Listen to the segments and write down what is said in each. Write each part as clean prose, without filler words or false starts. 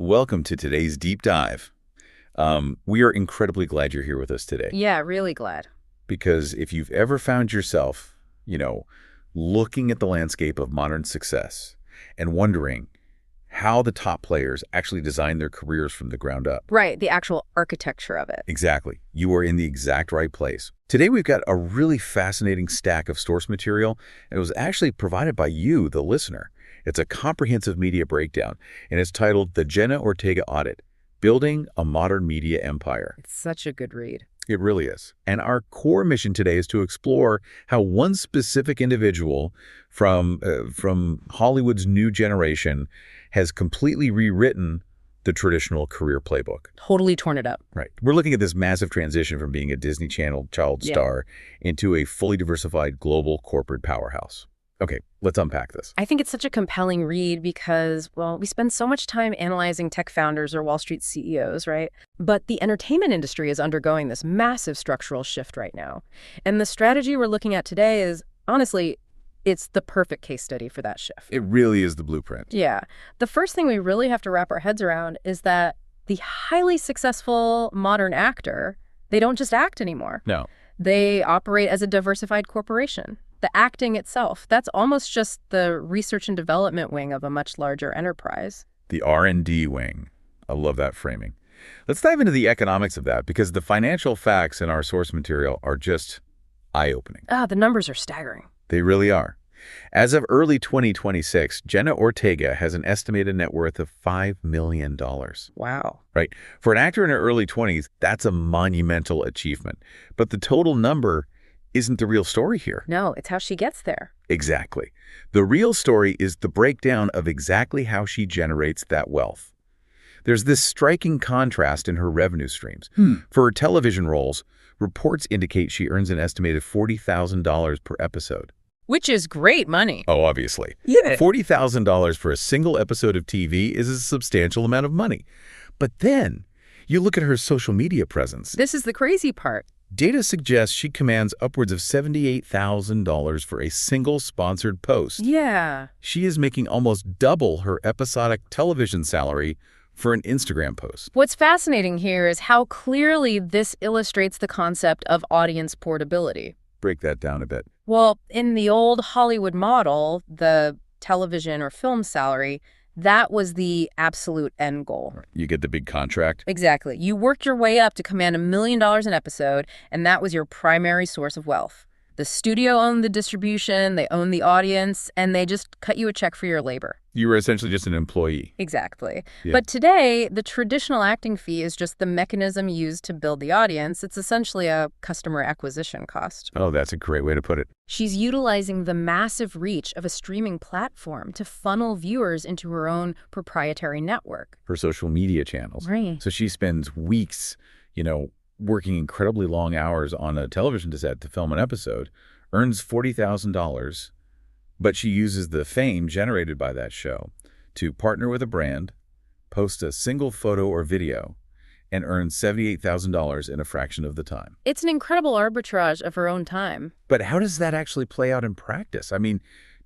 Welcome to today's deep dive. We are incredibly glad you're here with us today Yeah, really glad. because if you've ever found yourself, looking at the landscape of modern success and wondering how the top players actually design their careers from the ground up. Right, the actual architecture of it. Exactly. You are in the exact right place. Today we've got a really fascinating stack of source material, and it was actually provided by you, the listener. It's a comprehensive media breakdown, and it's titled The Jenna Ortega Audit: Building a Modern Media Empire. It's such a good read. It really is. And our core mission today is to explore how one specific individual from Hollywood's new generation has completely rewritten the traditional career playbook. Totally torn it up. Right. We're looking at this massive transition from being a Disney Channel child star into a fully diversified global corporate powerhouse. Okay, let's unpack this. I think it's such a compelling read because, well, we spend so much time analyzing tech founders or Wall Street CEOs, right? But the entertainment industry is undergoing this massive structural shift right now. And the strategy we're looking at today is, honestly, it's the perfect case study for that shift. It really is the blueprint. Yeah. The first thing we really have to wrap our heads around is that the highly successful modern actor, they don't just act anymore. No. They operate as a diversified corporation. The acting itself, that's almost just the research and development wing of a much larger enterprise. The R&D wing. I love that framing. Let's dive into the economics of that because the financial facts in our source material are just eye-opening. The numbers are staggering. They really are. As of early 2026, Jenna Ortega has an estimated net worth of $5 million. Wow. Right? For an actor in her early 20s, that's a monumental achievement. But the total number isn't the real story here. No, it's how she gets there. Exactly. The real story is the breakdown of exactly how she generates that wealth. There's this striking contrast in her revenue streams. For her television roles, reports indicate she earns an estimated $40,000 per episode. Which is great money. Oh, obviously. Yeah. $40,000 for a single episode of TV is a substantial amount of money. But then you look at her social media presence. This is the crazy part. Data suggests she commands upwards of $78,000 for a single sponsored post. Yeah. She is making almost double her episodic television salary for an Instagram post. What's fascinating here is how clearly this illustrates the concept of audience portability. Break that down a bit. Well, in the old Hollywood model, the television or film salary, that was the absolute end goal. You get the big contract. Exactly. You worked your way up to command $1 million an episode, and that was your primary source of wealth. The studio owned the distribution, they owned the audience, and they just cut you a check for your labor. You were essentially just an employee. Exactly. Yeah. But today, the traditional acting fee is just the mechanism used to build the audience. It's essentially a customer acquisition cost. Oh, that's a great way to put it. She's utilizing the massive reach of a streaming platform to funnel viewers into her own proprietary network. Her social media channels. Right. So she spends weeks, working incredibly long hours on a television set to film an episode, earns $40,000, but she uses the fame generated by that show to partner with a brand, post a single photo or video, and earn $78,000 in a fraction of the time. It's an incredible arbitrage of her own time. But how does that actually play out in practice? I mean,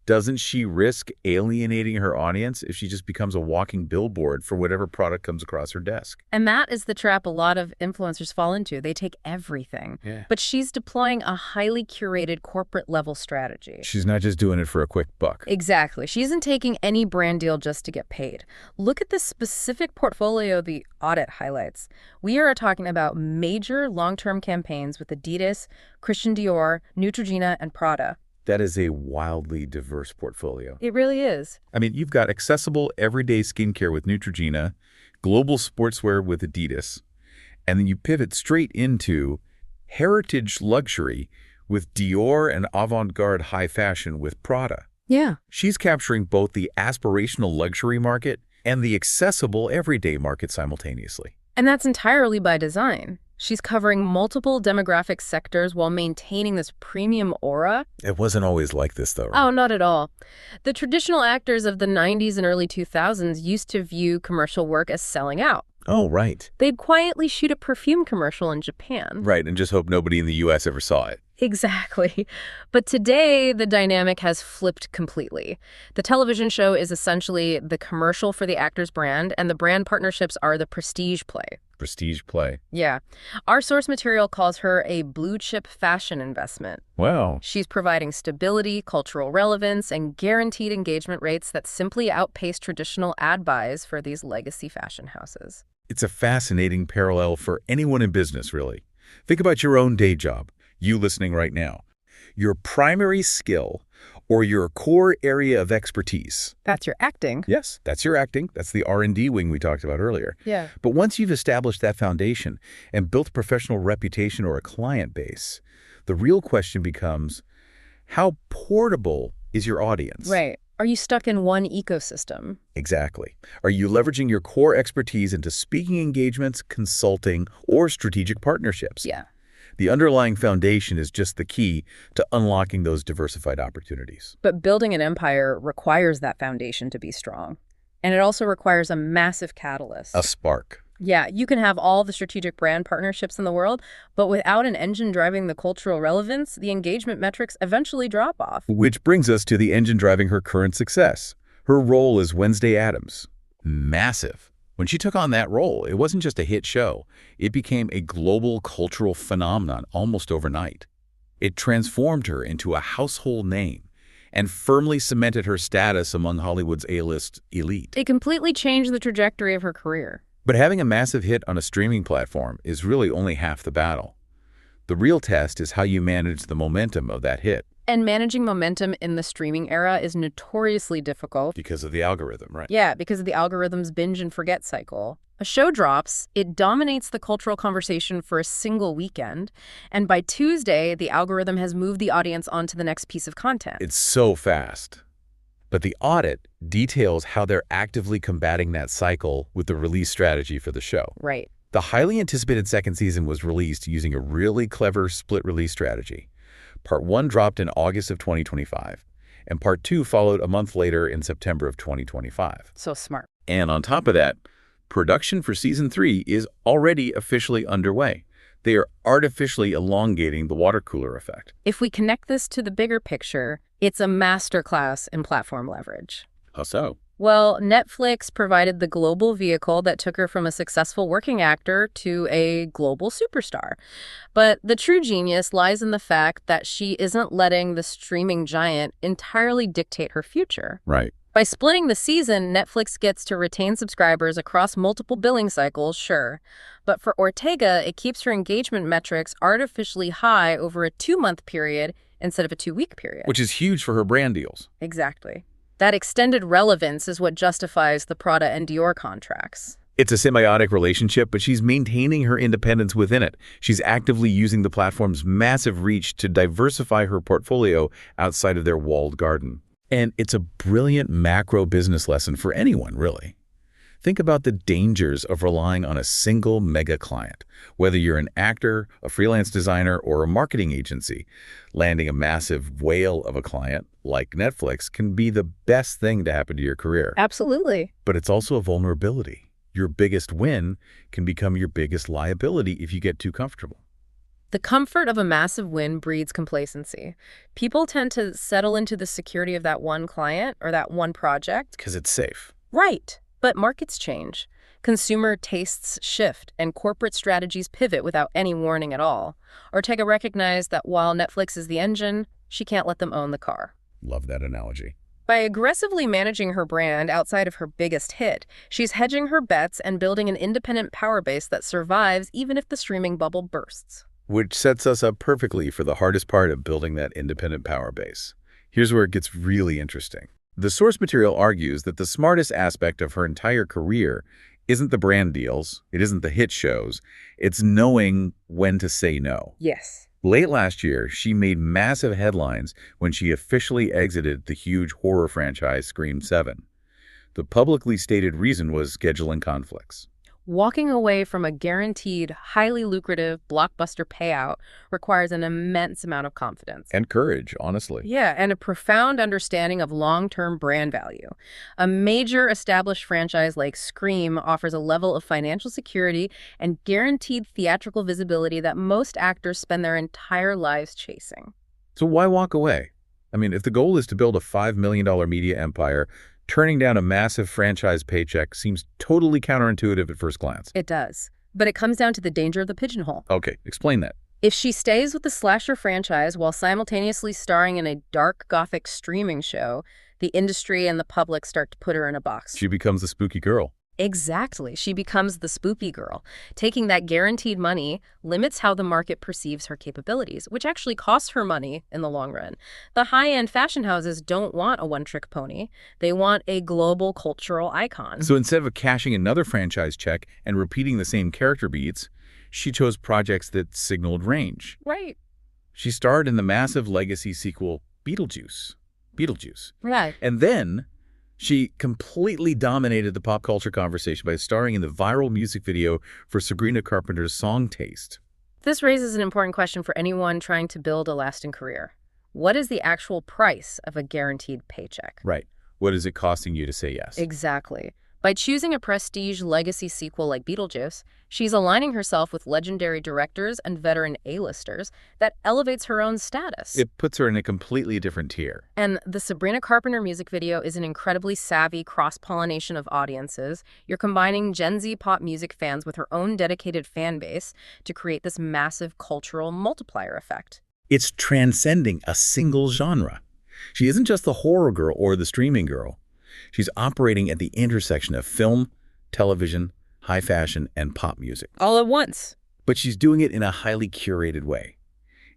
doesn't she risk alienating her audience if she just becomes a walking billboard for whatever product comes across her desk? And that is the trap a lot of influencers fall into. They take everything. Yeah. But she's deploying a highly curated corporate-level strategy. She's not just doing it for a quick buck. Exactly. She isn't taking any brand deal just to get paid. Look at the specific portfolio the audit highlights. We are talking about major long-term campaigns with Adidas, Christian Dior, Neutrogena, and Prada. That is a wildly diverse portfolio. It really is. I mean, you've got accessible everyday skincare with Neutrogena, global sportswear with Adidas, and then you pivot straight into heritage luxury with Dior and avant-garde high fashion with Prada. Yeah. She's capturing both the aspirational luxury market and the accessible everyday market simultaneously. And that's entirely by design. She's covering multiple demographic sectors while maintaining this premium aura. It wasn't always like this, though, right? Oh, not at all. The traditional actors of the 90s and early 2000s used to view commercial work as selling out. Oh, right. They'd quietly shoot a perfume commercial in Japan. Right, and just hope nobody in the U.S. ever saw it. Exactly. But today, the dynamic has flipped completely. The television show is essentially the commercial for the actor's brand, and the brand partnerships are the prestige play. Prestige play. Yeah. Our source material calls her a blue-chip fashion investment. Wow. She's providing stability, cultural relevance, and guaranteed engagement rates that simply outpace traditional ad buys for these legacy fashion houses. It's a fascinating parallel for anyone in business, really. Think about your own day job. You listening right now. Your primary skill or your core area of expertise. That's your acting. Yes, that's your acting. That's the R&D wing we talked about earlier. Yeah. But once you've established that foundation and built a professional reputation or a client base, the real question becomes, how portable is your audience? Right. Are you stuck in one ecosystem? Exactly. Are you leveraging your core expertise into speaking engagements, consulting, or strategic partnerships? Yeah. The underlying foundation is just the key to unlocking those diversified opportunities. But building an empire requires that foundation to be strong. And it also requires a massive catalyst. A spark. Yeah, you can have all the strategic brand partnerships in the world, but without an engine driving the cultural relevance, the engagement metrics eventually drop off. Which brings us to the engine driving her current success. Her role as Wednesday Addams. Massive. When she took on that role, it wasn't just a hit show. It became a global cultural phenomenon almost overnight. It transformed her into a household name and firmly cemented her status among Hollywood's A-list elite. It completely changed the trajectory of her career. But having a massive hit on a streaming platform is really only half the battle. The real test is how you manage the momentum of that hit. And managing momentum in the streaming era is notoriously difficult. Because of the algorithm, right? Yeah, because of the algorithm's binge and forget cycle. A show drops, it dominates the cultural conversation for a single weekend, and by Tuesday, the algorithm has moved the audience onto the next piece of content. It's so fast. But the audit details how they're actively combating that cycle with the release strategy for the show. Right. The highly anticipated second season was released using a really clever split release strategy. Part 1 dropped in August of 2025, and Part 2 followed a month later in September of 2025. So smart. And on top of that, production for Season 3 is already officially underway. They are artificially elongating the water cooler effect. If we connect this to the bigger picture, it's a masterclass in platform leverage. How so? Well, Netflix provided the global vehicle that took her from a successful working actor to a global superstar. But the true genius lies in the fact that she isn't letting the streaming giant entirely dictate her future. Right. By splitting the season, Netflix gets to retain subscribers across multiple billing cycles, sure. But for Ortega, it keeps her engagement metrics artificially high over a 2-month period instead of a 2-week period. Which is huge for her brand deals. Exactly. That extended relevance is what justifies the Prada and Dior contracts. It's a symbiotic relationship, but she's maintaining her independence within it. She's actively using the platform's massive reach to diversify her portfolio outside of their walled garden. And it's a brilliant macro business lesson for anyone, really. Think about the dangers of relying on a single mega client. Whether you're an actor, a freelance designer, or a marketing agency, landing a massive whale of a client like Netflix can be the best thing to happen to your career. Absolutely. But it's also a vulnerability. Your biggest win can become your biggest liability if you get too comfortable. The comfort of a massive win breeds complacency. People tend to settle into the security of that one client or that one project. Because it's safe. Right. But markets change. Consumer tastes shift, and corporate strategies pivot without any warning at all. Ortega recognized that while Netflix is the engine, she can't let them own the car. Love that analogy. By aggressively managing her brand outside of her biggest hit, she's hedging her bets and building an independent power base that survives even if the streaming bubble bursts. Which sets us up perfectly for the hardest part of building that independent power base. Here's where it gets really interesting. The source material argues that the smartest aspect of her entire career isn't the brand deals, it isn't the hit shows, it's knowing when to say no. Yes. Late last year, she made massive headlines when she officially exited the huge horror franchise Scream 7. The publicly stated reason was scheduling conflicts. Walking away from a guaranteed, highly lucrative blockbuster payout requires an immense amount of confidence. And courage, honestly. Yeah, and a profound understanding of long-term brand value. A major established franchise like Scream offers a level of financial security and guaranteed theatrical visibility that most actors spend their entire lives chasing. So why walk away? I mean, if the goal is to build a $5 million media empire, turning down a massive franchise paycheck seems totally counterintuitive at first glance. It does. But it comes down to the danger of the pigeonhole. Okay, explain that. If she stays with the slasher franchise while simultaneously starring in a dark gothic streaming show, the industry and the public start to put her in a box. She becomes the spooky girl. Exactly. She becomes the spoopy girl. Taking that guaranteed money limits how the market perceives her capabilities, which actually costs her money in the long run. The high-end fashion houses don't want a one-trick pony. They want a global cultural icon. So instead of cashing another franchise check and repeating the same character beats, she chose projects that signaled range. Right. She starred in the massive legacy sequel Beetlejuice. Right. And then she completely dominated the pop culture conversation by starring in the viral music video for Sabrina Carpenter's Song Taste. This raises an important question for anyone trying to build a lasting career. What is the actual price of a guaranteed paycheck? Right. What is it costing you to say yes? Exactly. By choosing a prestige legacy sequel like Beetlejuice, she's aligning herself with legendary directors and veteran A-listers that elevates her own status. It puts her in a completely different tier. And the Sabrina Carpenter music video is an incredibly savvy cross-pollination of audiences. You're combining Gen Z pop music fans with her own dedicated fan base to create this massive cultural multiplier effect. It's transcending a single genre. She isn't just the horror girl or the streaming girl. She's operating at the intersection of film, television, high fashion, and pop music. All at once. But she's doing it in a highly curated way.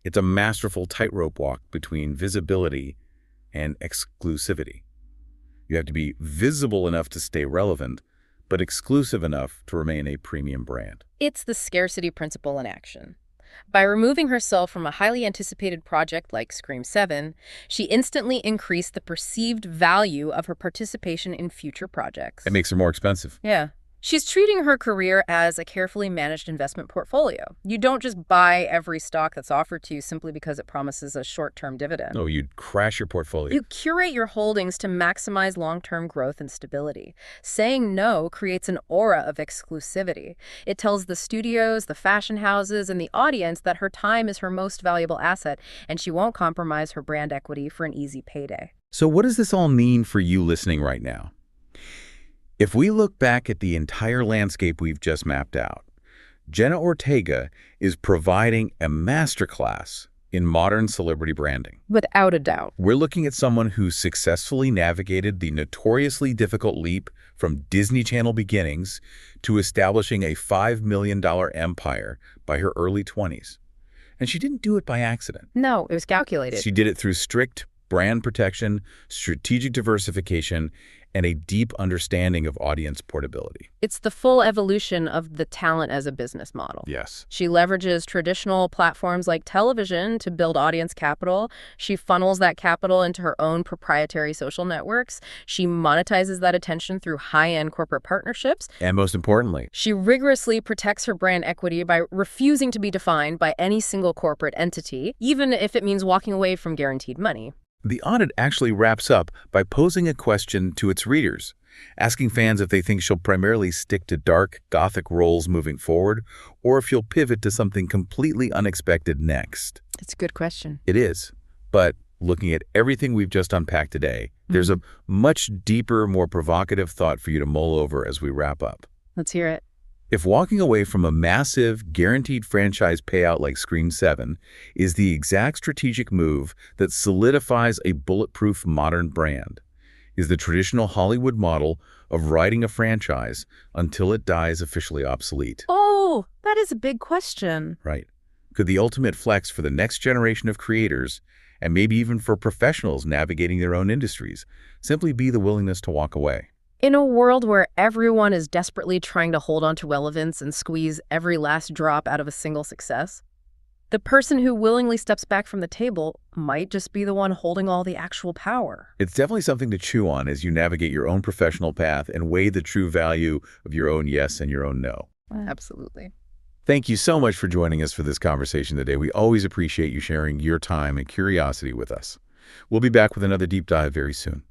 It's a masterful tightrope walk between visibility and exclusivity. You have to be visible enough to stay relevant, but exclusive enough to remain a premium brand. It's the scarcity principle in action. By removing herself from a highly anticipated project like Scream 7, she instantly increased the perceived value of her participation in future projects. It makes her more expensive. Yeah. She's treating her career as a carefully managed investment portfolio. You don't just buy every stock that's offered to you simply because it promises a short-term dividend. No, you'd crash your portfolio. You curate your holdings to maximize long-term growth and stability. Saying no creates an aura of exclusivity. It tells the studios, the fashion houses, and the audience that her time is her most valuable asset, and she won't compromise her brand equity for an easy payday. So what does this all mean for you listening right now? If we look back at the entire landscape we've just mapped out, Jenna Ortega is providing a masterclass in modern celebrity branding. Without a doubt. We're looking at someone who successfully navigated the notoriously difficult leap from Disney Channel beginnings to establishing a $5 million empire by her early 20s. And she didn't do it by accident. No, it was calculated. She did it through strict brand protection, strategic diversification, and a deep understanding of audience portability. It's the full evolution of the talent as a business model. Yes. She leverages traditional platforms like television to build audience capital. She funnels that capital into her own proprietary social networks. She monetizes that attention through high-end corporate partnerships. And most importantly, she rigorously protects her brand equity by refusing to be defined by any single corporate entity, even if it means walking away from guaranteed money. the audit actually wraps up by posing a question to its readers, asking fans if they think she'll primarily stick to dark, gothic roles moving forward, or if she'll pivot to something completely unexpected next. It's a good question. It is. But looking at everything we've just unpacked today, there's a much deeper, more provocative thought for you to mull over as we wrap up. Let's hear it. If walking away from a massive, guaranteed franchise payout like Scream 7 is the exact strategic move that solidifies a bulletproof modern brand, is the traditional Hollywood model of riding a franchise until it dies officially obsolete. Oh, that is a big question. Right. Could the ultimate flex for the next generation of creators, and maybe even for professionals navigating their own industries, simply be the willingness to walk away? In a world where everyone is desperately trying to hold on to relevance and squeeze every last drop out of a single success, The person who willingly steps back from the table might just be the one holding all the actual power. It's definitely something to chew on as you navigate your own professional path and weigh the true value of your own yes and your own no. Absolutely. Thank you so much for joining us for this conversation today. We always appreciate you sharing your time and curiosity with us. We'll be back with another deep dive very soon.